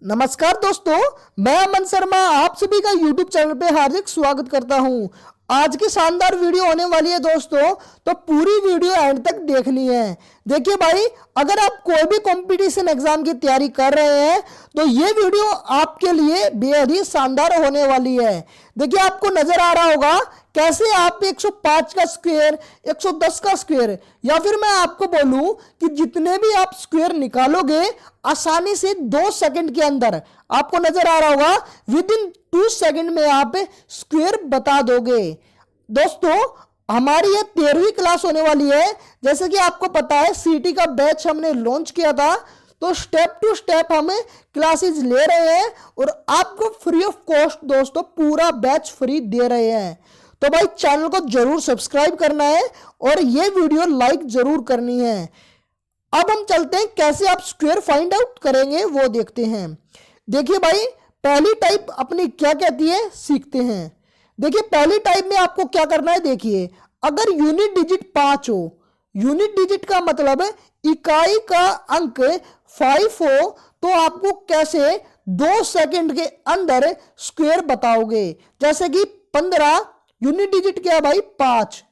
नमस्कार दोस्तों, मैं अमन शर्मा आप सभी का YouTube चैनल पे हार्दिक स्वागत करता हूं। आज की शानदार वीडियो होने वाली है दोस्तों, तो पूरी वीडियो एंड तक देखनी है। देखिए भाई, अगर आप कोई भी कंपटीशन एग्जाम की तैयारी कर रहे हैं तो ये वीडियो आपके लिए बेहद ही शानदार होने वाली है। देखिए, आपको नजर आ रहा होगा कैसे आप 105 का स्क्वायर, 110 का स्क्वायर, या फिर मैं आपको बोलूं कि जितने भी आप स्क्वायर निकालोगे आसानी से 2 सेकंड के अंदर, आपको नजर आ रहा होगा विद इन 2 सेकंड में आप स्क्वायर बता दोगे। दोस्तों, हमारी ये 13वीं क्लास होने वाली है। जैसे कि आपको पता है सीटी का बैच हमने लॉन्च किया था, तो स्टेप टू स्टेप हम क्लासेस ले रहे हैं और आपको फ्री ऑफ कॉस्ट दोस्तों पूरा बैच फ्री दे रहे हैं। तो भाई चैनल को जरूर सब्सक्राइब करना है और ये वीडियो लाइक जरूर करनी है। अब हम चलते हैं कैसे आप स्क्वायर फाइंड आउट करेंगे वो देखते हैं। देखिए भाई, पहली टाइप अपनी क्या कहती है सीखते हैं। देखिए, पहली टाइप में आपको क्या करना है। देखिए, अगर यूनिट डिजिट 5 हो, यूनिट डिजिट का मतलब इकाई का अंक 5 हो, तो आपको कैसे 2 सेकंड के अंदर स्क्वायर बताओगे। जैसे कि 15 यूनिट डिजिट क्या है भाई 5,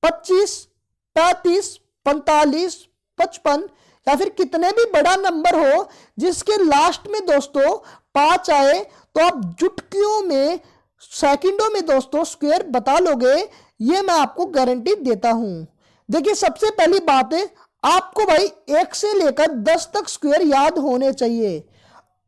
25, 35, 45, 55, या फिर कितने भी बड़ा नंबर हो जिसके लास्ट में दोस्तों 5 आए, तो आप चुटकियों में सेकंडों में दोस्तों स्क्वायर बता लोगे। ये मैं आपको गारंटी देता हूं। देखिए, सबसे पहली बात है आपको भाई 1 से लेकर 10 तक स्क्वायर याद होने चाहिए।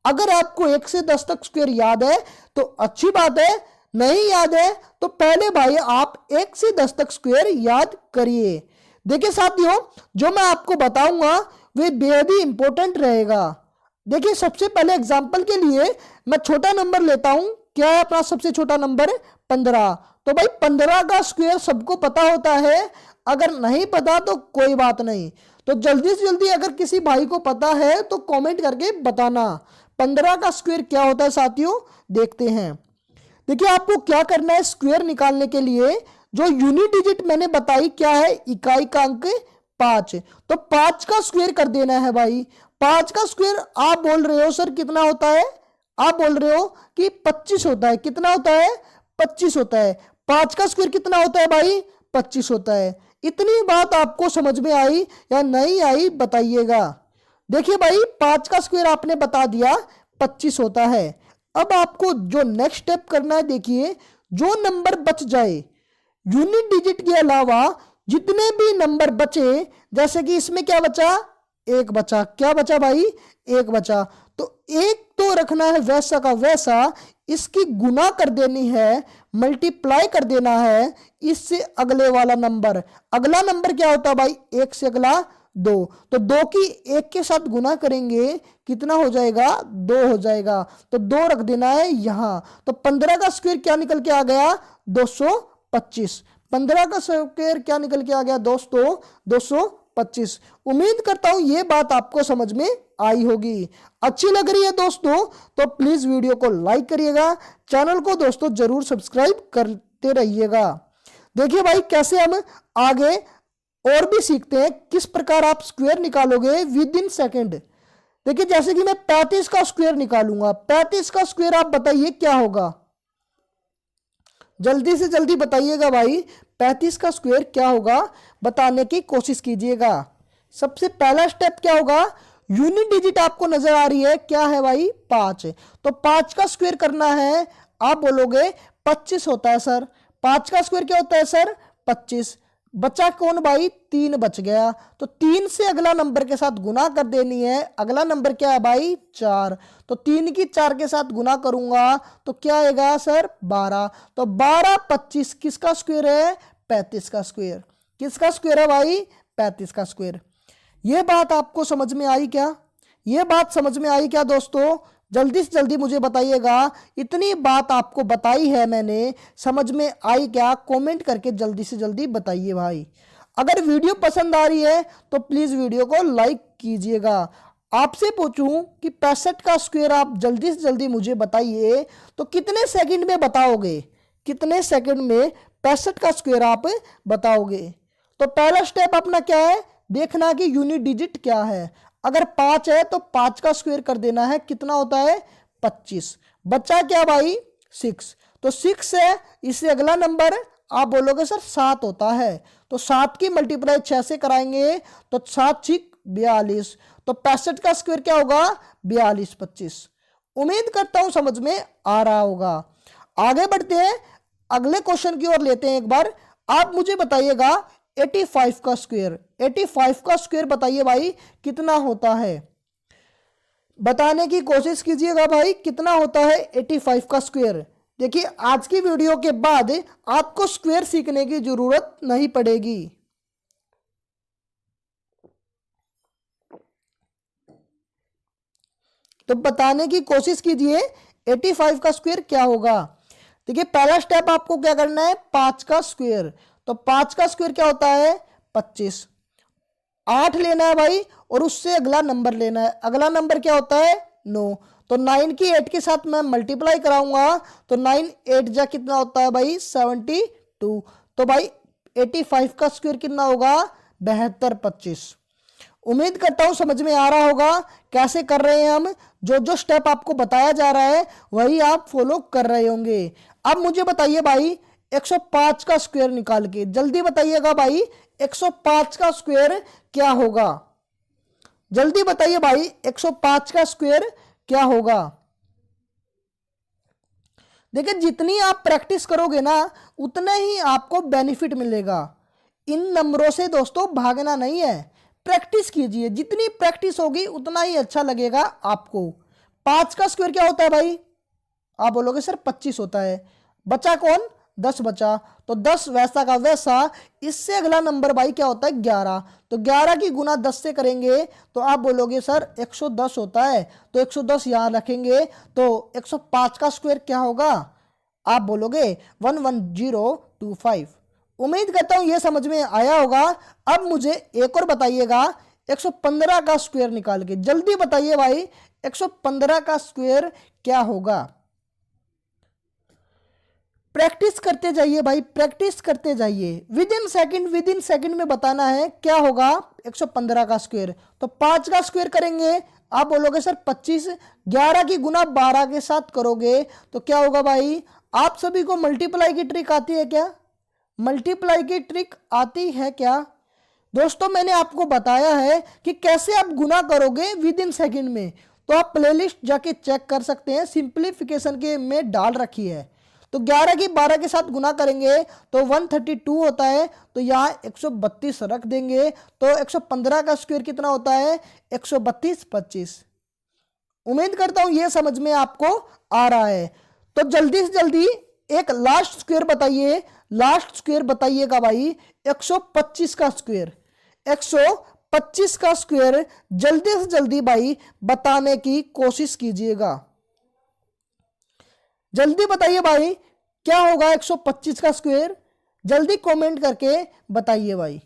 अगर आपको 1 से 10 तक स्क्वायर याद है तो अच्छी बात है, नहीं याद है तो पहले भाई आप 1 से 10 तक स्क्वायर याद करिए। देखिए साथियों, जो मैं आपको बताऊंगा वे बेहद ही इंपॉर्टेंट रहेगा। देखिए, सबसे पहले एग्जांपल के लिए मैं छोटा नंबर लेता हूं। क्या है अपना सबसे छोटा नंबर 15। तो भाई 15 का स्क्वायर सबको पता होता है, अगर नहीं पता तो कोई बात नहीं। तो जल्दी से जल्दी अगर किसी भाई को पता है तो कमेंट करके बताना 15 का स्क्वायर क्या होता है। साथियों देखते हैं। देखिए, आपको क्या करना है स्क्वायर निकालने के लिए। जो यूनिट डिजिट मैंने बताई क्या है, इकाई का अंक 5, तो 5 का स्क्वायर कर देना है भाई। 5 का स्क्वायर आप बोल रहे हो सर कितना होता है, आप बोल रहे हो कि 25 होता है। कितना होता है 25 होता है। 5 का स्क्वायर कितना होता है भाई 25 होता है। इतनी बात आपको समझ में आई या नहीं आई बताइएगा। देखिए भाई, 5 का स्क्वायर आपने बता दिया 25 होता है। अब आपको जो नेक्स्ट स्टेप करना है, देखिए जो नंबर बच जाए यूनिट डिजिट के अलावा जितने भी नंबर बचे, जैसे कि इसमें क्या बचा 1 बचा। क्या बचा भाई 1 बचा। तो 1 तो रखना है वैसा का वैसा, इसकी गुना कर देनी है, मल्टीप्लाई कर देना है इससे अगले वाला नंबर। अगला नंबर क्या होता है भाई 1 से अगला 2, तो 2 की 1 के साथ गुना करेंगे कितना हो जाएगा 2 हो जाएगा। तो 2 रख देना है यहां। तो 15 का स्क्वायर क्या निकल के आ गया 225। 15 का स्क्वायर क्या निकल के आ गया दोस्तों 225। उम्मीद करता हूं ये बात आपको समझ में आई होगी। अच्छी लग रही है दोस्तों तो प्लीज वीडियो को लाइक करिएगा, चैनल को दोस्तों जरूर सब्सक्राइब करते रहिएगा। देखिए भाई, कैसे हम आगे और भी सीखते हैं किस प्रकार आप स्क्वायर निकालोगे विद इन सेकेंड। देखिए, जैसे कि मैं 35 का स्क्वायर निकालूंगा। 35 का स्क्वायर आप बताइए क्या होगा, जल्दी से जल्दी बताइएगा भाई। 35 का स्क्वायर क्या होगा बताने की कोशिश कीजिएगा। सबसे पहला स्टेप क्या होगा, यूनिट डिजिट आपको नजर आ रही है क्या है भाई 5, तो 5 का स्क्वायर करना है। आप बोलोगे 25 होता है सर। 5 का स्क्वायर क्या होता है सर 25। बचा कौन भाई 3 बच गया। तो 3 से अगला नंबर के साथ गुना कर देनी है। अगला नंबर क्या है भाई 4, तो 3 की 4 के साथ गुना करूंगा तो क्या आएगा सर 12। तो 12 25 किसका स्क्वायर है 35 का स्क्वायर। किसका स्क्वायर है भाई 35 का स्क्वायर। ये बात आपको समझ में आई क्या, ये बात समझ में आई क्या दोस्तों। जल्दी से जल्दी मुझे बताइएगा। इतनी बात आपको बताई है मैंने, समझ में आई क्या, कमेंट करके जल्दी से जल्दी बताइए भाई। अगर वीडियो पसंद आ रही है तो प्लीज वीडियो को लाइक कीजिएगा। आपसे पूछूं कि 65 का स्क्वायर आप जल्दी से जल्दी मुझे बताइए तो कितने सेकंड में बताओगे, कितने सेकंड में 65 का स्क्वायर आप बताओगे। तो पहला स्टेप अपना क्या है, देखना कि यूनिट डिजिट क्या है। अगर 5 है तो 5 का स्क्वायर कर देना है, कितना होता है 25। बचा क्या भाई 6, तो 6 है, इससे अगला नंबर आप बोलोगे सर 7 होता है, तो 7 की मल्टीप्लाई 6 से कराएंगे तो 7 6 42, तो 65 का स्क्वायर क्या होगा 42 25। उम्मीद करता हूं समझ में आ रहा होगा। आगे बढ़ते हैं, अगले क्वेश्चन की ओर लेते हैं एक बार। आप मुझे बताइएगा 85 का स्क्वायर, 85 का स्क्वायर बताइए भाई कितना होता है, बताने की कोशिश कीजिएगा भाई कितना होता है 85 का स्क्वायर। देखिए आज की वीडियो के बाद आपको स्क्वायर सीखने की जरूरत नहीं पड़ेगी। तो बताने की कोशिश कीजिए 85 का स्क्वायर क्या होगा। देखिए पहला स्टेप आपको क्या करना है 5 का स्क्वायर, तो 5 का स्क्वायर क्या होता है 25। 8 लेना है भाई और उससे अगला नंबर लेना है, अगला नंबर क्या होता है 9, तो 9 की 8 के साथ मैं मल्टीप्लाई कराऊंगा तो 9 8 जा कितना होता है भाई 72, तो भाई 85 का स्क्वायर कितना होगा 72 25। उम्मीद करता हूं समझ में आ रहा होगा कैसे कर रहे हैं हम, जो जो स्टेप आपको बताया जा रहा है वही आप फॉलो कर रहे होंगे। अब मुझे बताइए भाई 105 का स्क्वायर निकाल के, जल्दी बताइएगा भाई 105 का स्क्वायर क्या होगा, जल्दी बताइए भाई 105 का स्क्वायर क्या होगा। देखिए जितनी आप प्रैक्टिस करोगे ना उतना ही आपको बेनिफिट मिलेगा। इन नंबरों से दोस्तों भागना नहीं है, प्रैक्टिस कीजिए, जितनी प्रैक्टिस होगी उतना ही अच्छा लगेगा आपको। 5 का स्क्वायर क्या होता है भाई, आप बोलोगे सर 25 होता है, बचा कौन 10 बचा, तो 10 वैसा का वैसा, इससे अगला नंबर भाई क्या होता है 11, तो 11 की गुना 10 से करेंगे तो आप बोलोगे सर 110 होता है, तो 110 यहाँ रखेंगे तो 105 का स्क्वायर क्या होगा, आप बोलोगे 11025। उम्मीद करता हूं यह समझ में आया होगा। अब मुझे एक और बताइएगा 115 का स्क्वायर निकाल के, जल्दी बताइए भाई 115 का स्क्वायर क्या होगा। प्रैक्टिस करते जाइए भाई, प्रैक्टिस करते जाइए, विद इन सेकंड में बताना है क्या होगा 115 का स्क्वायर। तो 5 का स्क्वायर करेंगे, आप बोलोगे सर 25, 11 की गुना 12 के साथ करोगे तो क्या होगा भाई। आप सभी को मल्टीप्लाई की ट्रिक आती है क्या, मल्टीप्लाई की ट्रिक आती है क्या दोस्तों। मैंने आपको बताया है कि कैसे आप गुना करोगे विद इन सेकंड में, तो आप प्लेलिस्ट जाके चेक कर सकते हैं, सिंप्लीफिकेशन के में डाल रखी है। तो 11 की 12 के साथ गुना करेंगे तो 132 होता है, तो यहाँ 132 रख देंगे, तो 115 का स्क्वायर कितना होता है 132 25। उम्मीद करता हूं यह समझ में आपको आ रहा है। तो जल्दी से जल्दी एक लास्ट स्क्वायर बताइए, लास्ट स्क्वायर बताइएगा भाई 125 का स्क्वायर, 125 का स्क्वायर जल्दी से जल्दी भाई बताने की कोशिश कीजिएगा। जल्दी बताइए भाई क्या होगा 125 का स्क्वायर, जल्दी कमेंट करके बताइए भाई।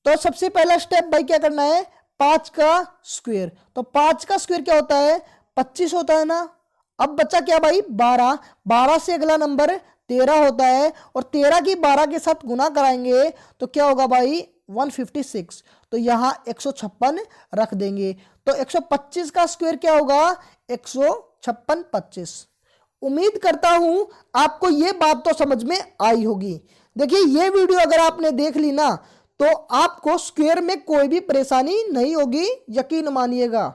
तो सबसे पहला स्टेप भाई क्या करना है 5 का स्क्वायर, तो 5 का स्क्वायर क्या होता है 25 होता है ना। अब बचा क्या भाई 12, 12 से अगला नंबर 13 होता है, और 13 की 12 के साथ गुना कराएंगे तो क्या होगा भाई 156, तो यहाँ 156 रख देंगे, तो 125 का स्क्वायर क्या होगा 156 25। उम्मीद करता हूं आपको ये बात तो समझ में आई होगी। देखिए ये वीडियो अगर आपने देख ली ना तो आपको स्क्वायर में कोई भी परेशानी नहीं होगी, यकीन मानिएगा।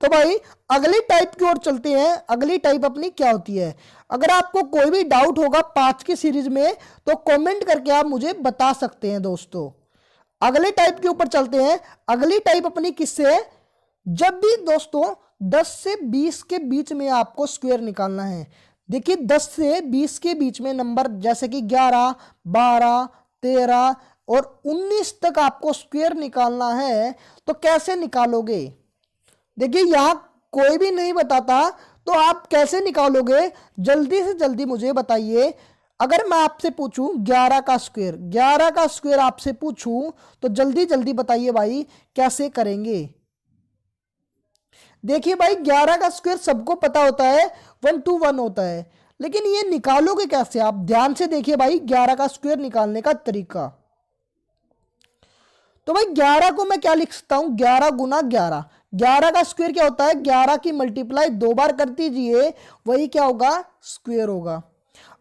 तो भाई अगली टाइप की ओर चलते हैं, अगली टाइप अपनी क्या होती है। अगर आपको कोई भी डाउट होगा 5 की सीरीज में तो कमेंट करके आप मुझे बता सकते हैं दोस्तों। अगले टाइप के ऊपर चलते हैं, अगली टाइप अपनी किससे है, जब भी दोस्तों 10 से 20 के बीच में आपको स्क्वायर निकालना है। देखिए 10 से 20 के बीच में नंबर जैसे कि 11 12 13 और 19 तक आपको स्क्वायर निकालना है, तो कैसे निकालोगे। देखिए यहां कोई भी नहीं बताता तो आप कैसे निकालोगे, जल्दी से जल्दी मुझे बताइए। अगर मैं आपसे पूछूं 11 का स्क्वायर, 11 का स्क्वायर आपसे पूछूं तो जल्दी जल्दी बताइए भाई कैसे करेंगे। देखिए भाई 11 का स्क्वायर सबको पता होता है 1 to 1 होता है, लेकिन ये निकालोगे कैसे आप ध्यान से देखिए भाई 11 का स्क्वायर निकालने का तरीका। तो भाई 11 को मैं क्या लिख सकता हूं, 11 गुना 11। 11 का स्क्वायर क्या होता है, 11 की मल्टीप्लाई 2 बार कर दीजिए, वही क्या होगा, स्क्वायर होगा।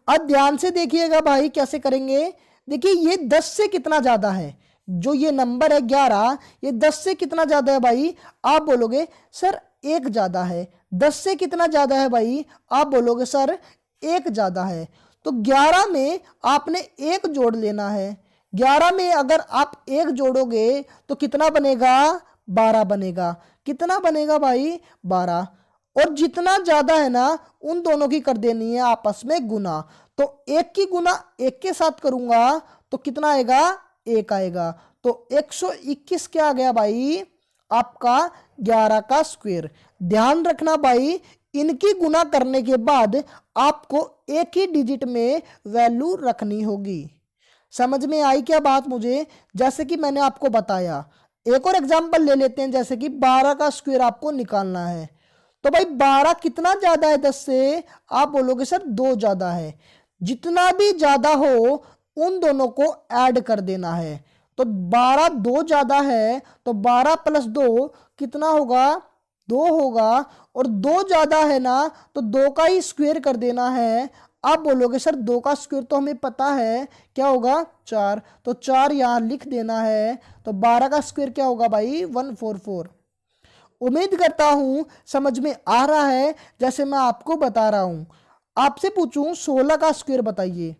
अब ध्यान से देखिएगा भाई कैसे करेंगे। देखिए ये 10 से कितना ज्यादा है, जो ये नंबर है 11, ये 10 से कितना ज्यादा है भाई। आप बोलोगे सर 1 ज्यादा है। 10 से कितना ज्यादा है भाई, आप बोलोगे सर 1 ज्यादा है। तो 11 में आपने 1 जोड़ लेना है। 11 में अगर आप 1 जोड़ोगे तो कितना बनेगा, 12 बनेगा। कितना बनेगा भाई, 12। और जितना ज्यादा है ना उन दोनों की कर देनी है आपस में गुना। तो 1 की गुना 1 के साथ करूंगा तो कितना आएगा, 1 आएगा। तो 121 क्या आ गया भाई, आपका 11 का स्क्वायर। ध्यान रखना भाई, इनकी गुना करने के बाद आपको एक ही डिजिट में वैल्यू रखनी होगी। समझ में आई क्या बात मुझे, जैसे कि मैंने आपको बताया। एक और एग्जांपल ले लेते हैं, जैसे कि 12 का स्क्वायर आपको निकालना है। तो भाई 12 कितना ज्यादा है 10 से, आप बोलोगे सर 2 ज्यादा है। जितना भी ज्यादा हो उन दोनों को ऐड कर देना है। तो 12 2 ज्यादा है, तो 12 प्लस 2 कितना होगा, 2 होगा। और 2 ज्यादा है ना तो 2 का ही स्क्वायर कर देना है। आप बोलोगे सर 2 का स्क्वायर तो हमें पता है क्या होगा, 4। तो 4 यहां लिख देना है। तो 12 का स्क्वायर क्या होगा भाई, 144। उम्मीद करता हूं समझ में आ रहा है जैसे मैं आपको बता रहा हूं। आपसे पूछूं 16 का स्क्वायर बताइए,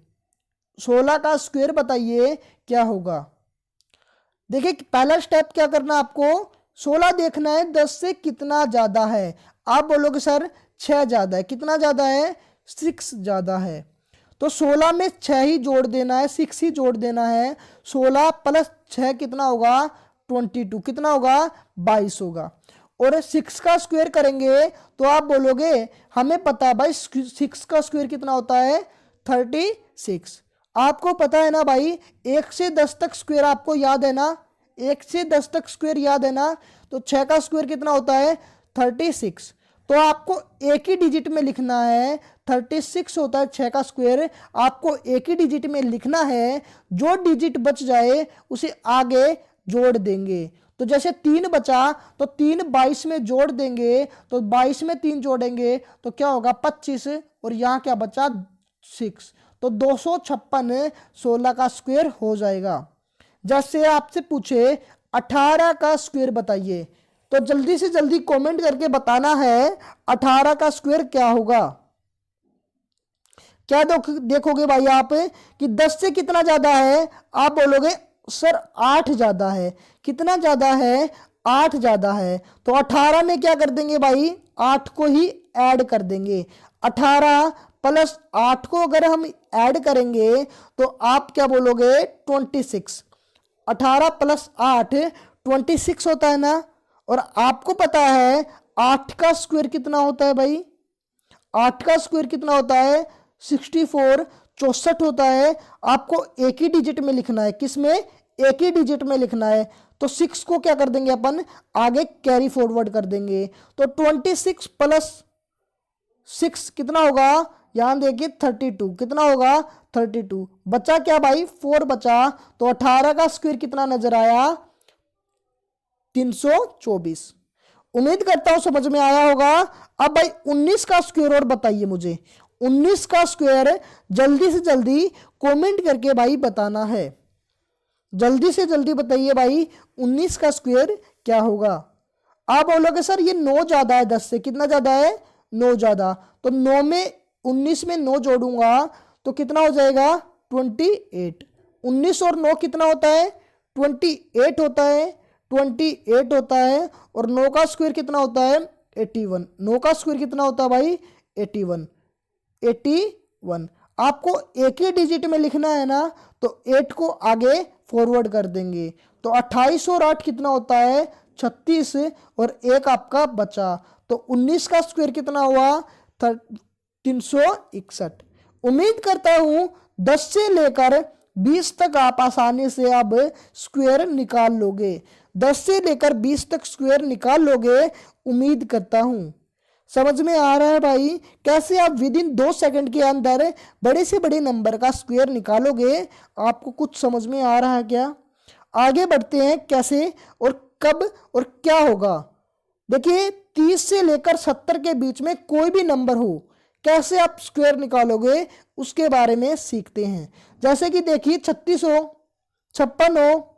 16 का स्क्वायर बताइए क्या होगा। देखिए पहला स्टेप क्या करना, आपको 16 देखना है 10 से कितना ज्यादा है। आप बोलोगे सर 6 ज्यादा है। कितना ज्यादा है, 6 ज्यादा है। तो 16 में 6 ही जोड़ देना है, 6 ही जोड़ देना है। 16 प्लस 6 कितना होगा, 22। कितना होगा, 22 होगा। और 6 का स्क्वायर करेंगे तो आप बोलोगे हमें पता है भाई 6 का स्क्वायर कितना होता है, 36। आपको पता है ना भाई 1 से 10 तक स्क्वायर आपको याद है ना, 1 से 10 तक स्क्वायर याद है ना। तो 6 का स्क्वायर कितना होता है, 36। तो आपको एक ही डिजिट में लिखना है, 36 होता है 6 का स्क्वायर। आपको एक ही डिजिट में लिखना है, जो डिजिट बच जाए उसे आगे जोड़ देंगे। तो जैसे 3 बचा तो 3 22 में जोड़ देंगे, तो 22 में 3 जोड़ेंगे तो क्या होगा, 25। और यहाँ क्या बचा, 6। तो 256 16 का स्क्वायर हो जाएगा। जैसे आपसे पूछे 18 का स्क्वायर बताइए, तो जल्दी से जल्दी कमेंट करके बताना है 18 का स्क्वायर क्या होगा। क्या देखोगे भाई आप कि 10 से कितना ज्यादा है, आप बोलोगे सर 8 ज्यादा है। कितना ज्यादा है, 8 ज्यादा है। तो 18 में क्या कर देंगे भाई, 8 को ही ऐड कर देंगे। 18 प्लस 8 को अगर हम ऐड करेंगे तो आप क्या बोलोगे, 26। 18 प्लस 8 26 होता है ना। और आपको पता है 8 का स्क्वायर कितना होता है भाई, 8 का स्क्वायर कितना होता है, 64 64 होता है। आपको एक ही डिजिट में लिखना है, किसमें, एक ही डिजिट में लिखना है। तो 6 को क्या कर देंगे अपन, आगे कैरी फॉरवर्ड कर देंगे। तो 26 प्लस 6 कितना होगा, यहां देखिए 32। कितना होगा, 32। बचा क्या भाई, 4 बचा। तो 18 का स्क्वायर कितना नजर आया, 324। उम्मीद करता हूं समझ में आया होगा। अब भाई 19 का स्क्वायर और बताइए मुझे, 19 का स्क्वायर जल्दी से जल्दी कमेंट करके भाई बताना है। जल्दी से जल्दी बताइए भाई 19 का स्क्वायर क्या होगा। आप बोलोगे सर ये 9 ज्यादा है 10 से। कितना ज्यादा है, 9 ज्यादा। तो 9 में 19 में 9 जोड़ूंगा तो कितना हो जाएगा, 28। 19 और 9 कितना होता है, 28 होता है। 28 होता है। और 9 का स्क्वायर कितना होता है, 81। 9 का स्क्वायर कितना होता है भाई, 81। 81 आपको एक ही डिजिट में लिखना है ना, तो 8 को आगे फॉरवर्ड कर देंगे। तो 28 और 8 कितना होता है, 36। और 1 आपका बचा। तो 19 का स्क्वायर कितना हुआ, 361। उम्मीद करता हूं 10 से लेकर 20 तक आप आसानी से अब स्क्वायर निकाल लोगे। 10 से लेकर 20 तक स्क्वायर निकाल लोगे, उम्मीद करता हूं। समझ में आ रहा है भाई, कैसे आप विद इन 2 सेकंड के अंदर बड़े से बड़े नंबर का स्क्वायर निकालोगे। आपको कुछ समझ में आ रहा है क्या। आगे बढ़ते हैं कैसे और कब और क्या होगा। देखिए 30 से लेकर 70 के बीच में कोई भी नंबर हो, कैसे आप स्क्वायर निकालोगे उसके बारे में सीखते हैं। जैसे कि देखिए 36 हो, 56 हो,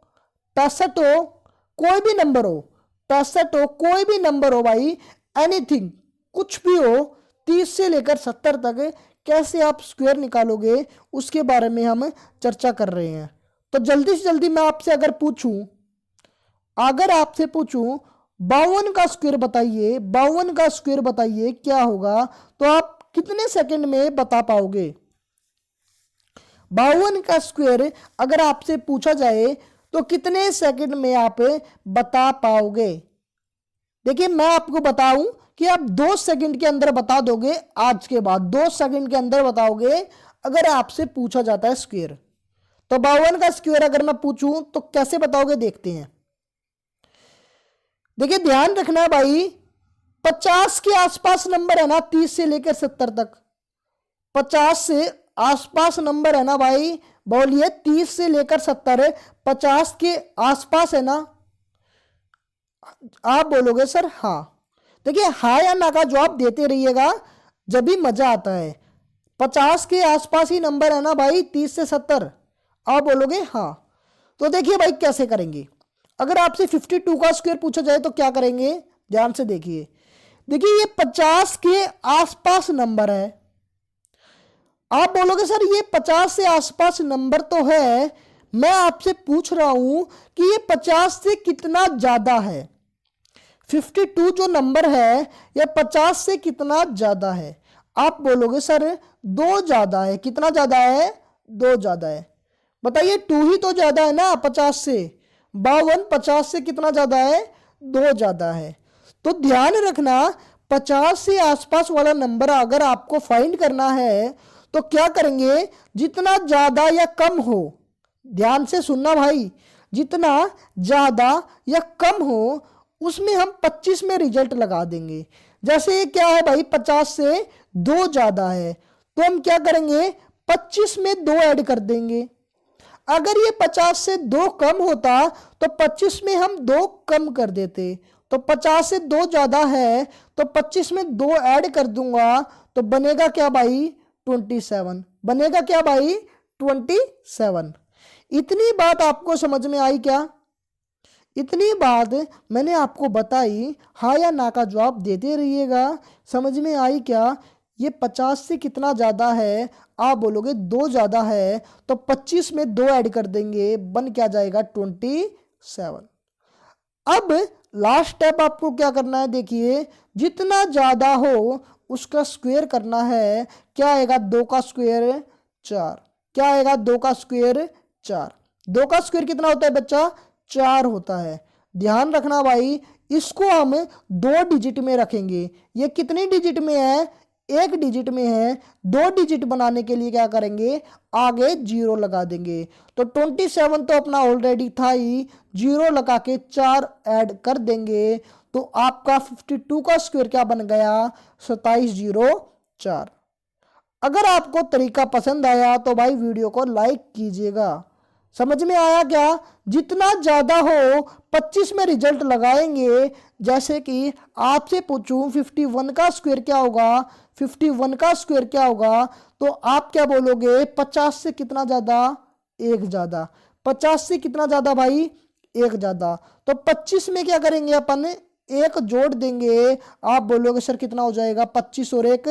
65 हो, कोई भी नंबर हो, 65 हो, कोई भी नंबर हो भाई, एनीथिंग, कुछ भी हो, 30 से लेकर 70 तक कैसे आप स्क्वायर निकालोगे उसके बारे में हम चर्चा कर रहे हैं। तो जल्दी से जल्दी मैं आपसे अगर आपसे पूछूं 52 का स्क्वायर बताइए, 52 का स्क्वायर बताइए क्या होगा, तो आप कितने सेकंड में बता पाओगे। 52 का स्क्वायर अगर आपसे पूछा जाए तो कितने सेकंड में आप बता पाओगे। देखिए मैं आपको बताऊं कि आप 2 सेकंड के अंदर बता दोगे, आज के बाद 2 सेकंड के अंदर बताओगे अगर आपसे पूछा जाता है स्क्वायर। तो 52 का स्क्वायर अगर मैं पूछूं तो कैसे बताओगे, देखते हैं। देखिए ध्यान रखना है भाई, 50 के आसपास नंबर है ना, 30 से लेकर 70 तक 50 से आसपास नंबर है ना भाई, बोलिए 30 से लेकर 70 50 के आसपास है ना, आप बोलोगे सर हाँ। देखिए हाँ या ना का जवाब देते रहिएगा, जब भी मजा आता है। 50 के आसपास ही नंबर है ना भाई, 30 से 70, आप बोलोगे हाँ। तो देखिए भाई कैसे करेंगे, अगर आपसे 52 का स्क्वायर पूछा जाए तो क्या करेंगे, ध्यान से देखिए। देखिए ये 50 के आसपास नंबर है, आप बोलोगे सर ये 50 से आसपास नंबर तो है, मैं आपसे पूछ रहा हूं कि ये 50 से कितना ज्यादा है। 52 जो नंबर है यह 50 से कितना ज्यादा है, आप बोलोगे सर 2 ज्यादा है। कितना ज्यादा है, 2 ज्यादा है। बताइए 2 ही तो ज्यादा है ना 50 से, 52 50 से कितना ज्यादा है, 2 ज्यादा है। तो ध्यान रखना 50 से आसपास वाला नंबर अगर आपको फाइंड करना है तो क्या करेंगे, जितना ज्यादा या कम हो, ध्यान से सुनना भाई, जितना ज्यादा या कम हो उसमें हम 25 में रिजल्ट लगा देंगे। जैसे ये क्या है भाई, 50 से 2 ज्यादा है तो हम क्या करेंगे, 25 में 2 ऐड कर देंगे। अगर ये 50 से 2 कम होता तो 25 में हम 2 कम कर देते। तो 50 से 2 ज्यादा है तो 25 में 2 ऐड कर दूंगा तो बनेगा क्या भाई, 27। बनेगा क्या भाई, 27। इतनी बात आपको समझ में आई क्या, इतनी बात मैंने आपको बताई, हाँ या ना का जवाब देते रहिएगा। समझ में आई क्या, ये 50 से कितना ज़्यादा है, आप बोलोगे 2 ज़्यादा है तो 25 में 2 ऐड कर देंगे, बन क्या जाएगा 27। अब लास्ट स्टेप आपको क्या करना है, देखिए जितना ज़्यादा हो उसका स्क्वायर करना है। क्या आएगा, 2 का स्क्वायर 4। क्या आएगा, 2 का स्क्वायर 4। 2 का स्क्वायर कितना होता है बच्चा, 4 होता है। ध्यान रखना भाई, इसको हम 2 डिजिट में रखेंगे। ये कितनी डिजिट में है, 1 डिजिट में है। 2 डिजिट बनाने के लिए क्या करेंगे, आगे 0 लगा देंगे। तो 27 तो अपना ऑलरेडी था ही, 0 लगा के 4 ऐड कर देंगे तो आपका 52 का स्क्वायर क्या बन गया, 2704। अगर आपको तरीका पसंद आया तो भाई वीडियो को लाइक कीजिएगा। समझ में आया क्या, जितना ज्यादा हो 25 में रिजल्ट लगाएंगे। जैसे कि आपसे पूछूं 51 का स्क्वायर क्या होगा, 51 का स्क्वायर क्या होगा, तो आप क्या बोलोगे, 50 से कितना ज्यादा, 1 ज्यादा। 50 से कितना ज्यादा भाई, 1 ज्यादा। तो 25 में क्या करेंगे अपन, 1 जोड़ देंगे। आप बोलोगे सर कितना हो जाएगा, 25 और 1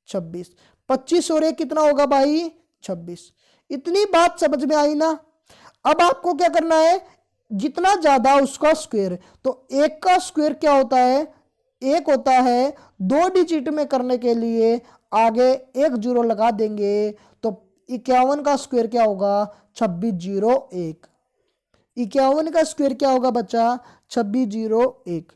26। 25 और 1 कितना होगा भाई, 26। इतनी बात समझ में आई ना। अब आपको क्या करना है, जितना ज्यादा उसका स्क्वायर। तो 1 का स्क्वायर क्या होता है, 1 होता है। 2 डिजिट में करने के लिए आगे 1 0 लगा देंगे तो 51 का स्क्वायर क्या होगा, 2601। 51 का स्क्वायर क्या होगा बच्चा, 2601।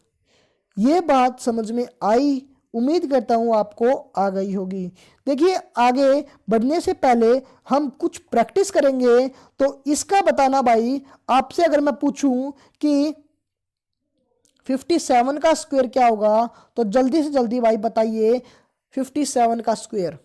ये बात समझ में आई, उम्मीद करता हूँ आपको आ गई होगी। देखिए आगे बढ़ने से पहले हम कुछ प्रैक्टिस करेंगे। तो इसका बताना भाई, आपसे अगर मैं पूछूं कि 57 का स्क्वायर क्या होगा तो जल्दी से जल्दी भाई बताइए 57 का स्क्वायर।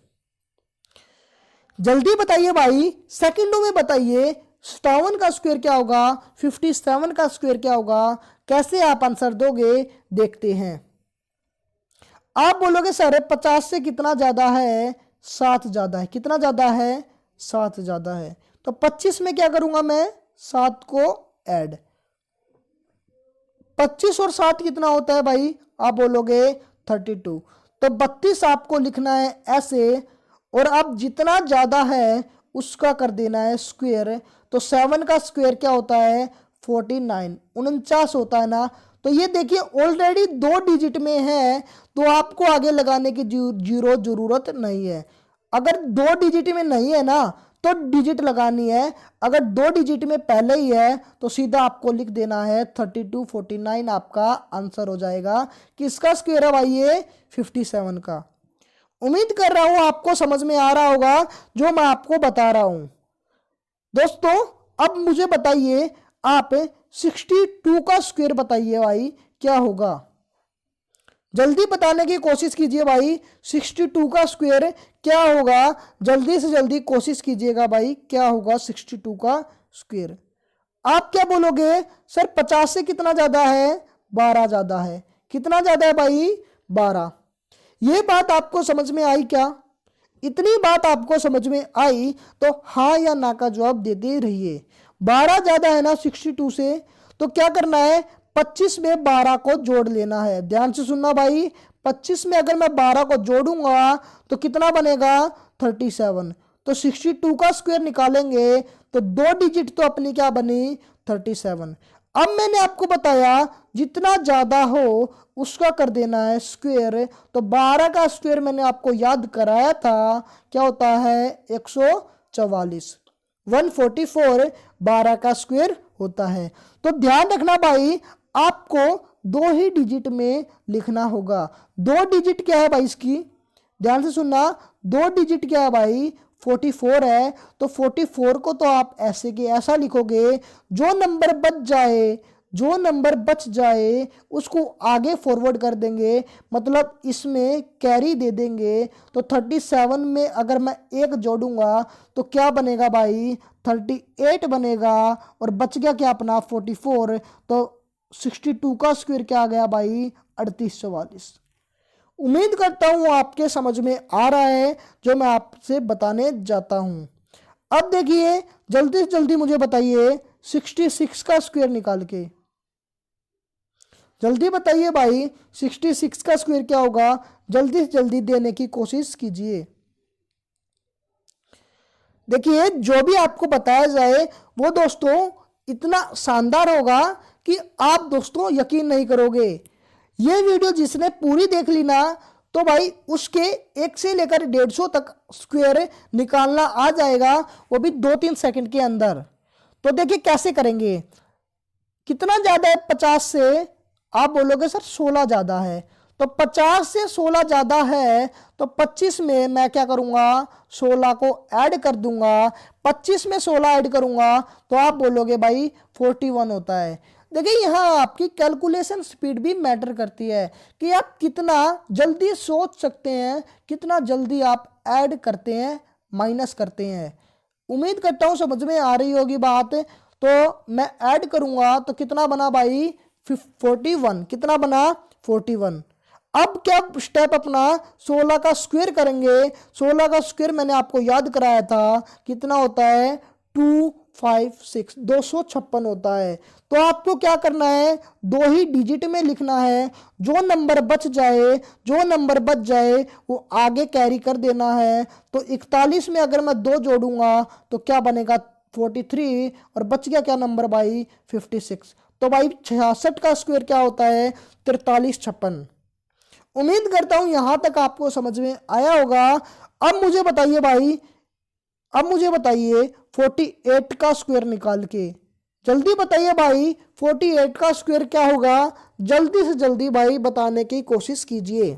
जल्दी बताइए भाई, सेकंडों में बताइए। 57 का स्क्वायर क्या होगा, 57 का स्क्वायर क्या होगा, कैसे आप आंसर दोगे देखते हैं। आप बोलोगे सर 50 से कितना ज्यादा है, 7 ज्यादा है। कितना ज्यादा है, 7 ज्यादा है। तो 25 में क्या करूंगा मैं, 7 को ऐड। 25 और 7 कितना होता है भाई, आप बोलोगे 32। तो 32 आपको लिखना है ऐसे, और अब जितना ज्यादा है उसका कर देना है स्क्वायर। तो 7 का स्क्वायर क्या होता है, 49, 49 होता है ना। तो ये देखिए ऑलरेडी 2 डिजिट में है, तो आपको आगे लगाने की जीरो जरूरत नहीं है। अगर 2 डिजिट में नहीं है ना तो डिजिट लगानी है। अगर 2 डिजिट में पहले ही है तो सीधा आपको लिख देना है 32, 49 आपका आंसर हो जाएगा। किसका स्क्वायर है भाई, ये 57 का। उम्मीद कर रहा हूं आपको समझ में आ रहा होगा जो मैं आपको बता रहा हूं। दोस्तों अब मुझे बताइए, आप 62 का स्क्वायर बताइए भाई क्या होगा। जल्दी बताने की कोशिश कीजिए भाई, 62 का स्क्वायर क्या होगा, जल्दी से जल्दी कोशिश कीजिएगा भाई, क्या होगा 62 का स्क्वायर। आप क्या बोलोगे, सर 50 से कितना ज्यादा है, 12 ज्यादा है। कितना ज्यादा है भाई, 12। ये बात आपको समझ में आई क्या, इतनी बात आपको समझ में आई तो हाँ या ना का जवाब देते रहिए। 12 ज्यादा है ना 62 से, तो क्या करना है, 25 में 12 को जोड़ लेना है। ध्यान से सुनना भाई, 25 में अगर मैं 12 को जोड़ूंगा तो कितना बनेगा, 37। तो 62 का स्क्वायर निकालेंगे तो 2 डिजिट तो अपनी क्या बनी, 37। अब मैंने आपको बताया जितना ज्यादा हो उसका कर देना है स्क्वायर। तो 12 का स्क्वायर मैंने आपको याद कराया था, क्या होता है 144, 144 12 का स्क्वायर होता है। तो ध्यान रखना भाई, आपको 2 ही डिजिट में लिखना होगा। 2 डिजिट क्या है भाई इसकी, ध्यान से सुनना, 2 डिजिट क्या है भाई, 44 है। तो 44 को तो आप ऐसे के ऐसा लिखोगे, जो नंबर बच जाए, जो नंबर बच जाए उसको आगे फॉरवर्ड कर देंगे, मतलब इसमें कैरी दे देंगे। तो 37 में अगर मैं 1 जोड़ूंगा तो क्या बनेगा भाई, 38 बनेगा, और बच गया क्या अपना 44। तो 62 का स्क्वायर क्या आ गया भाई, 3844। उम्मीद करता हूं आपके समझ में आ रहा है जो मैं आपसे बताने जाता हूं। अब देखिए जल्दी से जल्दी मुझे बताइए 66 का स्क्वायर निकाल के, जल्दी बताइए भाई 66 का स्क्वायर क्या होगा, जल्दी से जल्दी देने की कोशिश कीजिए। देखिए जो भी आपको बताया जाए वो दोस्तों इतना शानदार होगा कि आप दोस्तों यकीन नहीं करोगे। ये वीडियो जिसने पूरी देख ली ना तो भाई उसके 1 से लेकर 150 तक स्क्वायर निकालना आ जाएगा, वो भी 2-3 सेकंड के अंदर। तो देखिए कैसे करेंगे, कितना ज्यादा है 50 से, आप बोलोगे सर 16 ज्यादा है। तो 50 से 16 ज्यादा है तो 25 में मैं क्या करूंगा, 16 को ऐड कर दूंगा। 25 में 16 ऐड करूंगा तो आप बोलोगे भाई 41 होता है। देखिए यहाँ आपकी कैलकुलेशन स्पीड भी मैटर करती है कि आप कितना जल्दी सोच सकते हैं, कितना जल्दी आप ऐड करते हैं, माइनस करते हैं। उम्मीद करता हूँ समझ में आ रही होगी बात। तो मैं ऐड करूंगा तो कितना बना भाई 41, कितना बना 41। अब क्या स्टेप अपना 16 का स्क्वायर करेंगे। 16 का स्क्वायर मैंने आपको याद कराया था, कितना होता है 256, 256 होता है। तो आपको क्या करना है, 2 ही डिजिट में लिखना है। जो नंबर बच जाए, जो नंबर बच जाए वो आगे कैरी कर देना है। तो 41 में अगर मैं 2 जोड़ूंगा तो क्या बनेगा 43, और बच गया क्या नंबर भाई 56। तो भाई 66 का स्क्वायर क्या होता है 4356। उम्मीद करता हूं यहां तक आपको समझ में आया होगा। अब मुझे बताइए भाई, अब मुझे बताइए 48 का स्क्वायर निकाल के, जल्दी बताइए भाई 48 का स्क्वायर क्या होगा, जल्दी से जल्दी भाई बताने की कोशिश कीजिए।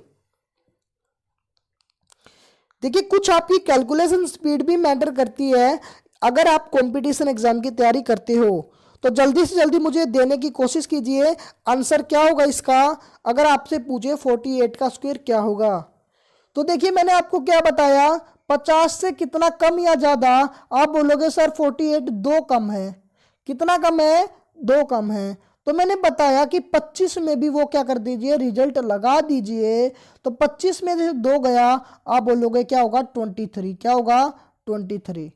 देखिए कुछ आपकी कैलकुलेशन स्पीड भी मैटर करती है। अगर आप कंपटीशन एग्जाम की तैयारी करते हो तो जल्दी से जल्दी मुझे देने की कोशिश कीजिए। आंसर क्या होगा इसका, अगर आपसे पूछे 48 का स्क्वायर क्या होगा। तो देखिए मैंने आपको क्या बताया, 50 से कितना कम या ज़्यादा? आप बोलोगे सर 48 दो कम है। कितना कम है? दो कम है। तो मैंने बताया कि 25 में भी वो क्या कर दीजिए, रिजल्ट लगा दीजिए। तो 25 में से दो गया, आप बोलोगे क्या होगा? 23। क्या होगा? 23।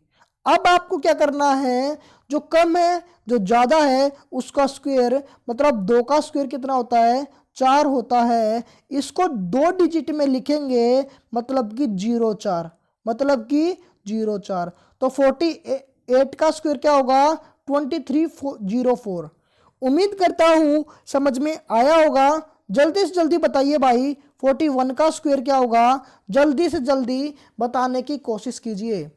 अब आपको क्या करना है, जो कम है जो ज़्यादा है उसका स्क्वायर, मतलब दो का स्क्वायर कितना होता है? 4 होता है। इसको दो डिजिट में लिखेंगे, मतलब कि 04, मतलब कि 04। तो 48 का स्क्वायर क्या होगा? 2304। उम्मीद करता हूँ समझ में आया होगा। जल्दी से जल्दी बताइए भाई, 41 का स्क्वायर क्या होगा? जल्दी से जल्दी बताने की कोशिश कीजिए।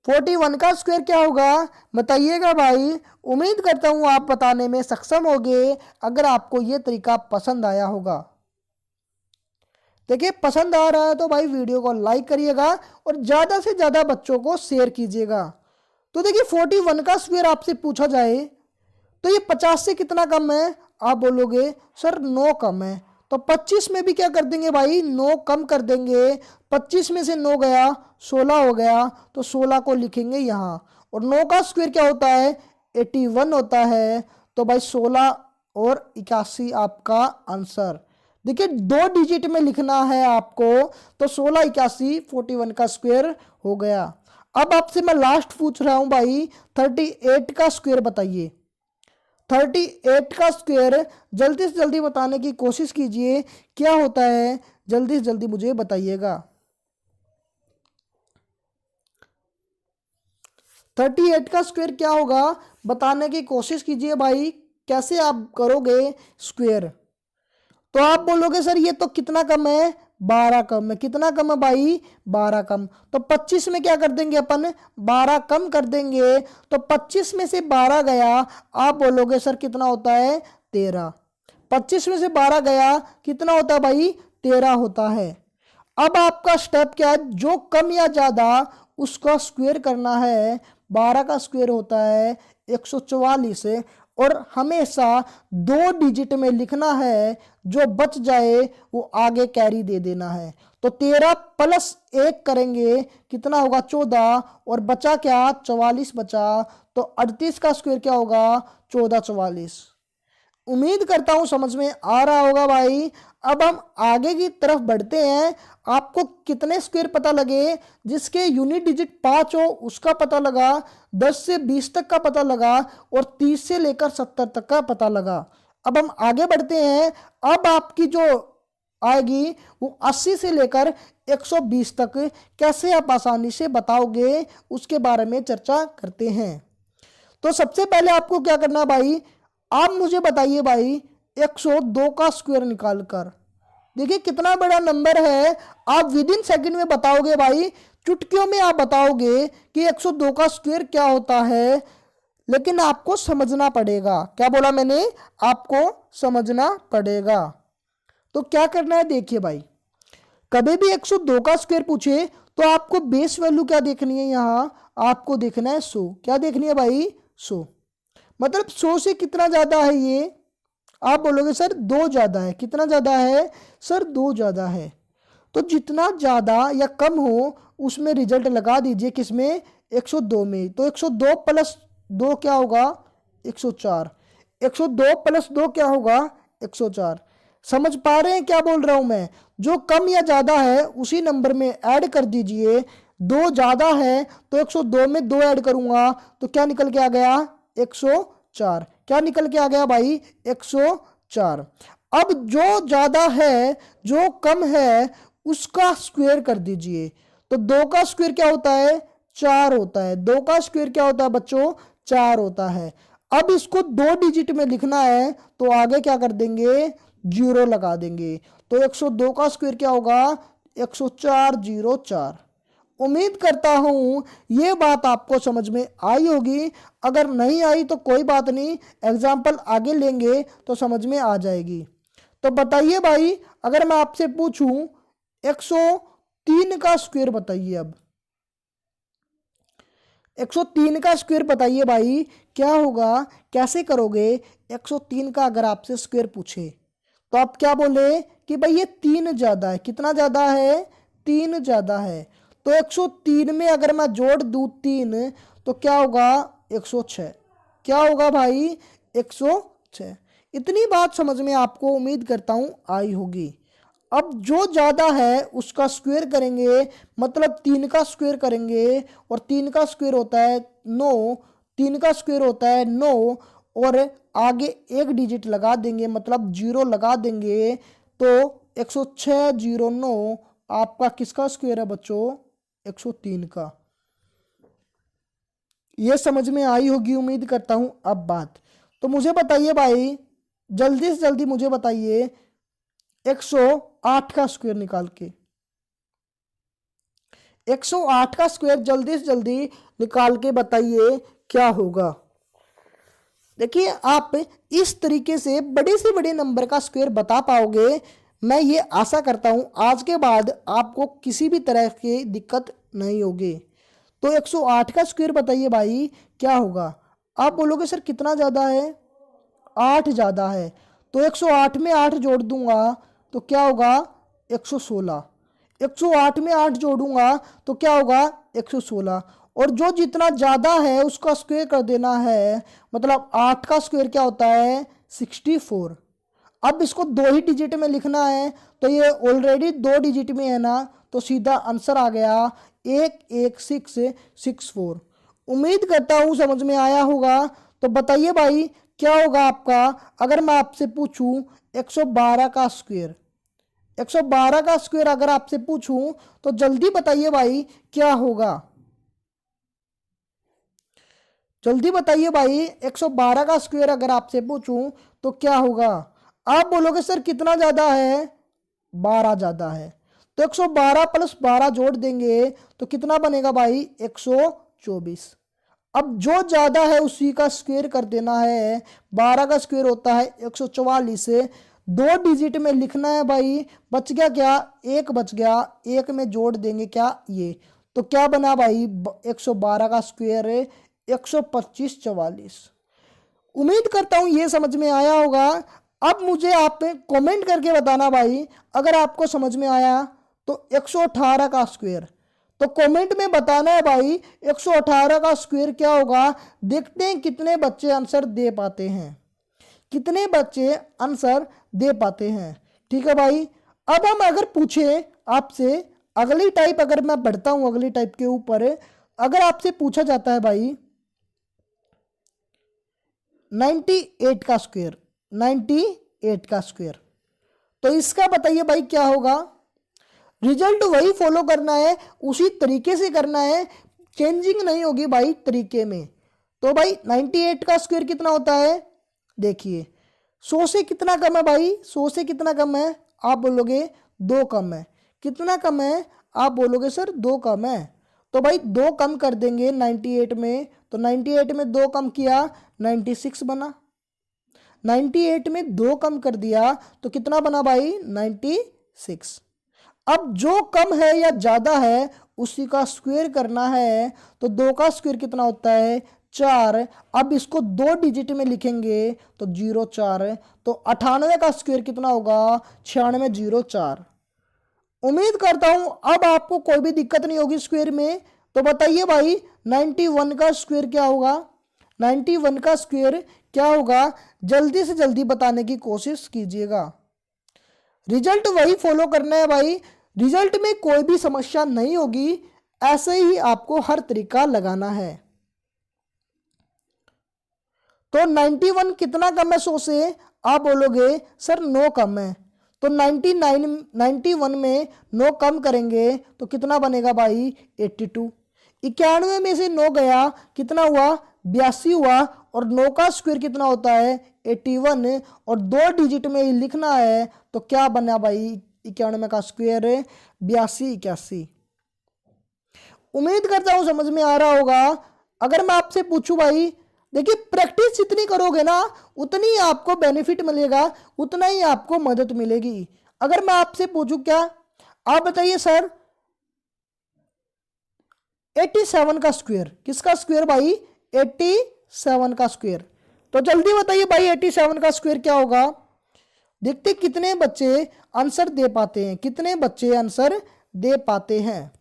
41 का स्क्वायर क्या होगा? बताइएगा भाई। उम्मीद करता हूँ आप बताने में सक्षम होंगे, अगर आपको ये तरीका पसंद आया होगा। देखिए, पसंद आ रहा है तो भाई वीडियो को लाइक करिएगा और ज़्यादा से ज़्यादा बच्चों को शेयर कीजिएगा। तो देखिए, 41 का स्क्वायर आपसे पूछा जाए तो ये 50 से कितना कम है? आप बोलोगे सर 9 कम है। तो 25 में भी क्या कर देंगे भाई? 9 कम कर देंगे। 25 में से 9 गया, 16 हो गया। तो 16 को लिखेंगे यहाँ। और 9 का स्क्वायर क्या होता है? 81 होता है। तो भाई 16 और 81 आपका आंसर। देखिए, दो डिजिट में लिखना है आपको। तो 16 81 41 का स्क्वायर हो गया। अब आपसे मैं लास्ट पूछ रहा हूं भाई, 38 का स्क्वायर बताइए। 38 का स्क्वायर जल्दी से जल्दी बताने की कोशिश कीजिए, क्या होता है? जल्दी से जल्दी मुझे बताइएगा। 38 का स्क्वायर क्या होगा? बताने की कोशिश कीजिए भाई। कैसे आप करोगे स्क्वायर? तो आप बोलोगे सर ये तो कितना कम है? 12 कम है। कितना कम है भाई? 12 कम। तो 25 में क्या कर देंगे अपन? 12 कम कर देंगे। तो 25 में से 12 गया, आप बोलोगे सर कितना होता है? 13। 25 में से 12 गया, कितना होता है भाई? 13 होता है। अब आपका स्टेप क्या है? जो कम या ज्यादा उसका स्क्वायर करना है। 12 का स्क्वायर होता है 144 और हमेशा दो डिजिट में लिखना है। जो बच जाए वो आगे कैरी दे देना है। तो 13 प्लस 1 करेंगे, कितना होगा? 14। और बचा क्या? 44 बचा। तो 38 का स्क्वायर क्या होगा? 1444। उम्मीद करता हूं समझ में आ रहा होगा भाई। अब हम आगे की तरफ बढ़ते हैं। आपको कितने स्क्वायर पता लगे? जिसके यूनिट डिजिट 5 हो उसका पता लगा, 10 से 20 तक का पता लगा और 30 से लेकर 70 तक का पता लगा। अब हम आगे बढ़ते हैं। अब आपकी जो आएगी वो 80 से लेकर 120 तक कैसे आप आसानी से बताओगे, उसके बारे में चर्चा करते हैं। तो सबसे पहले आपको क्या करना है भाई, आप मुझे बताइए भाई 102 का स्क्वायर निकाल कर। देखिए कितना बड़ा नंबर है, आप विद इन सेकेंड में बताओगे भाई। चुटकियों में आप बताओगे कि 102 का स्क्वायर क्या होता है। लेकिन आपको समझना पड़ेगा। क्या बोला मैंने? आपको समझना पड़ेगा। तो क्या करना है, देखिए भाई, कभी भी 102 का स्क्वायर पूछे तो आपको बेस वैल्यू क्या देखनी है? यहां आपको देखना है 100। क्या देखनी है भाई? 100। मतलब 100 से कितना ज्यादा है ये? आप बोलोगे सर 2 ज्यादा है। कितना ज्यादा है? सर 2 ज्यादा है। तो जितना ज्यादा या कम हो उसमें रिजल्ट लगा दीजिए। किसमें? 102 में। तो 102 प्लस 2 क्या होगा? 104। 102 प्लस 2 क्या होगा? 104। समझ पा रहे हैं क्या बोल रहा हूं मैं? जो कम या ज्यादा है उसी नंबर में ऐड कर दीजिए। 2 ज्यादा है तो 102 में 2 ऐड करूंगा तो क्या निकल के आ गया? 104। क्या निकल के आ गया भाई? 104। अब जो ज्यादा है जो कम है उसका स्क्वायर कर दीजिए। तो 2 का स्क्वायर क्या होता है? 4 होता है। 2 का स्क्वायर क्या होता है बच्चों? 4 होता है। अब इसको दो डिजिट में लिखना है तो आगे क्या कर देंगे? 0 लगा देंगे। तो 102 का स्क्वायर क्या होगा? 10404। उम्मीद करता हूं ये बात आपको समझ में आई होगी। अगर नहीं आई तो कोई बात नहीं, एग्जाम्पल आगे लेंगे तो समझ में आ जाएगी। तो बताइए भाई, अगर मैं आपसे पूछूं 103 का स्क्वायर बताइए। अब 103 का स्क्वायर बताइए भाई, क्या होगा? कैसे करोगे? 103 का अगर आपसे स्क्वायर पूछे तो आप क्या बोले कि भाई ये 3 ज्यादा है। कितना ज्यादा है? 3 ज्यादा है। तो 103 में अगर मैं जोड़ दूं 3 तो क्या होगा 106। क्या होगा भाई 106। इतनी बात समझ में आपको उम्मीद करता हूं आई होगी। अब जो ज़्यादा है उसका स्क्वायर करेंगे, मतलब 3 का स्क्वायर करेंगे, और 3 का स्क्वायर होता है 9, 3 का स्क्वायर होता है 9, और आगे एक डिजिट लगा देंगे, मतलब 0 लगा देंगे, तो 106 0 9 आपका किसका स्क्वायर है बच्चों 103 का। ये समझ में आई होगी उम्मीद करता हूं। अब बात तो मुझे बताइए भाई, जल्दी से जल्दी मुझे बताइए 108 का स्क्वायर निकाल के, 108 का स्क्वायर जल्दी से जल्दी निकाल के बताइए क्या होगा। देखिए आप इस तरीके से बड़े नंबर का स्क्वायर बता पाओगे, मैं ये आशा करता हूँ आज के बाद आपको किसी भी तरह की दिक्कत नहीं होगी। तो 108 का स्क्वायर बताइए भाई क्या होगा। आप बोलोगे सर कितना ज़्यादा है, 8 ज़्यादा है, तो 108 में 8 जोड़ दूंगा तो क्या होगा 116। 108 में 8 जोड़ूंगा तो क्या होगा 116, और जो जितना ज़्यादा है उसका स्क्वायर कर देना है, मतलब 8 का स्क्वायर क्या होता है 64। अब इसको 2 ही डिजिट में लिखना है, तो ये ऑलरेडी 2 डिजिट में है ना, तो सीधा आंसर आ गया 11664। उम्मीद करता हूँ समझ में आया होगा। तो बताइए भाई क्या होगा आपका, अगर मैं आपसे पूछूं 112 का स्क्वायर, 112 का स्क्वायर अगर आपसे पूछूं तो जल्दी बताइए भाई क्या होगा, जल्दी बताइए भाई 112 का स्क्वायर अगर आपसे पूछूं तो क्या होगा। आप बोलोगे सर कितना ज़्यादा है, 12 ज़्यादा है, तो 112 प्लस 12 जोड़ देंगे तो कितना बनेगा भाई 124। अब जो ज़्यादा है उसी का स्क्वायर कर देना है, 12 का स्क्वायर होता है 144, 2 डिजिट में लिखना है भाई। बच गया क्या, एक बच गया, एक में जोड़ देंगे क्या ये, तो क्या बना भाई 112 का स्क्वायर 125 44। उम्मीद करता हूँ ये समझ में आया होगा। अब मुझे आप कमेंट करके बताना भाई अगर आपको समझ में आया तो 118 का स्क्वायर, तो कमेंट में बताना है भाई 118 का स्क्वायर क्या होगा। देखते हैं कितने बच्चे आंसर दे पाते हैं, कितने बच्चे आंसर दे पाते हैं। ठीक है भाई। अब हम अगर पूछे आपसे अगली टाइप, अगर मैं बढ़ता हूं अगली टाइप के ऊपर, अगर आपसे पूछा जाता है भाई 98 का स्क्वायर, 98 का स्क्वायर, तो इसका बताइए भाई क्या होगा। रिजल्ट वही फॉलो करना है, उसी तरीके से करना है, चेंजिंग नहीं होगी भाई तरीके में। तो भाई 98 का स्क्वायर कितना होता है, देखिए 100 से कितना कम है भाई, 100 से कितना कम है, आप बोलोगे 2 कम है। कितना कम है, आप बोलोगे सर 2 कम है, तो भाई 2 कम कर देंगे 98 में, तो 98 में 2 कम किया 96 बना। 98 में 2 कम कर दिया तो कितना बना भाई 96। अब जो कम है या ज़्यादा है उसी का स्क्वायर करना है, तो 2 का स्क्वायर कितना होता है 4। अब इसको 2 डिजिट में लिखेंगे तो 04, तो 98 का स्क्वायर कितना होगा 9604। उम्मीद करता हूं अब आपको कोई भी दिक्कत नहीं होगी स्क्वायर में। तो बताइए भाई 91 का स्क्वायर क्या होगा, 91 का स्क्वायर क्या होगा, जल्दी से जल्दी बताने की कोशिश कीजिएगा। रिजल्ट वही फॉलो करना है भाई, रिजल्ट में कोई भी समस्या नहीं होगी, ऐसे ही आपको हर तरीका लगाना है। तो 91 कितना कम है 100 से, आप बोलोगे सर 9 कम है, तो 91 में 9 कम करेंगे तो कितना बनेगा भाई 82। 91 में से 9 गया कितना हुआ 82 हुआ, और 9 का स्क्वायर कितना होता है 81, और 2 डिजिट में ही लिखना है, तो क्या बना भाई 91 का स्क्वायर 82 81। उम्मीद करता हूं समझ में आ रहा होगा। अगर मैं आपसे पूछूं भाई, देखिए प्रैक्टिस जितनी करोगे ना उतनी आपको बेनिफिट मिलेगा, उतना ही आपको मदद मिलेगी। अगर मैं आपसे पूछूं क्या, आप बताइए सर 87 का स्क्वायर, किसका स्क्वायर भाई 87 का स्क्वायर, तो जल्दी बताइए भाई 87 का स्क्वायर क्या होगा। देखते कितने बच्चे आंसर दे पाते हैं, कितने बच्चे आंसर दे पाते हैं।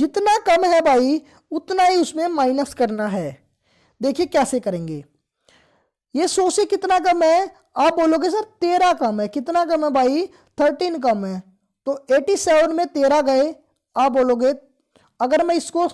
जितना कम है भाई उतना ही उसमें माइनस करना है। देखिए कैसे करेंगे। ये 100 से कितना कम है? आप बोलोगे सर 13 कम है। कितना कम है भाई? 13 कम है। तो 87 में 13 गए। आप बोलोगे अगर मैं इसको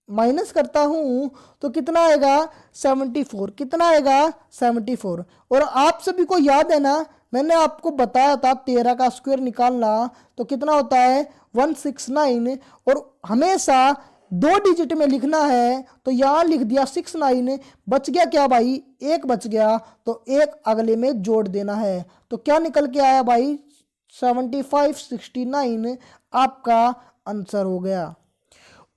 माइनस करता हूं तो कितना आएगा? 74। कितना आएगा? 74। और आप सभी को याद है ना, मैंने आपको बताया था 13 का स्क्वायर निकालना तो कितना होता है? 169। और हमेशा 2 डिजिट में लिखना है तो यहाँ लिख दिया 69। बच गया क्या भाई? 1 बच गया, तो 1 अगले में जोड़ देना है। तो क्या निकल के आया भाई? 7569 आपका आंसर हो गया।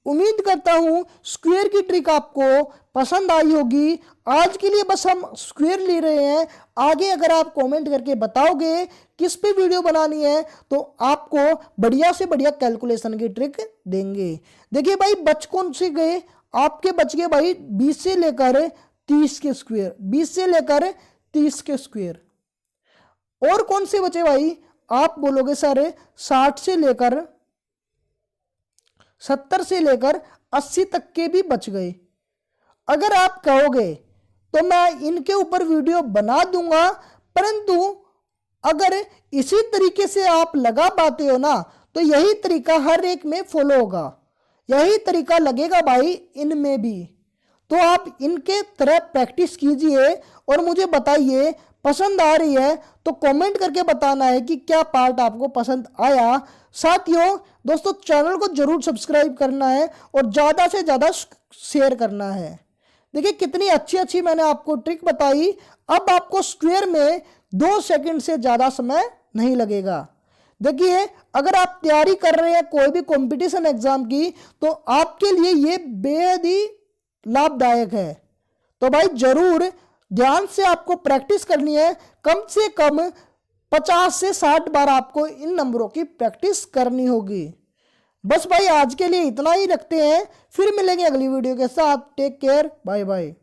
उम्मीद करता हूं स्क्वायर की ट्रिक आपको पसंद आई होगी। आज के लिए बस हम स्क्वायर ले रहे हैं। आगे अगर आप कमेंट करके बताओगे किस पे वीडियो बनानी है तो आपको बढ़िया से बढ़िया कैलकुलेशन की ट्रिक देंगे। देखिए भाई बच कौन से गए? आपके बच गए भाई 20 से लेकर 30 के स्क्वायर। 20 से लेकर 30 के स्क्वायर। और कौन से बचे भाई? आप बोलोगे सर 60 से लेकर 70 से लेकर 80 तक के भी बच गए। अगर आप कहोगे तो मैं इनके ऊपर वीडियो बना दूंगा, परंतु अगर इसी तरीके से आप लगा पाते हो ना तो यही तरीका हर एक में फॉलो होगा। यही तरीका लगेगा भाई इनमें भी। तो आप इनके तरह प्रैक्टिस कीजिए और मुझे बताइए पसंद आ रही है तो कमेंट करके बताना है कि क्या पार्ट आपको पसंद आया। साथियों दोस्तों चैनल को जरूर सब्सक्राइब करना है और ज़्यादा से ज़्यादा शेयर करना है। देखिए कितनी अच्छी अच्छी मैंने आपको ट्रिक बताई। अब आपको स्क्वायर में 2 सेकंड से ज़्यादा समय नहीं लगेगा। देखिए अगर आप तैयारी कर रहे हैं कोई भी कंपटीशन एग्जाम की तो आपके लिए ये बेहद ही लाभदायक है। तो भाई जरूर ध्यान से आपको प्रैक्टिस करनी है। कम से कम 50 से 60 बार आपको इन नंबरों की प्रैक्टिस करनी होगी। बस भाई आज के लिए इतना ही रखते हैं, फिर मिलेंगे अगली वीडियो के साथ। Take care, bye bye.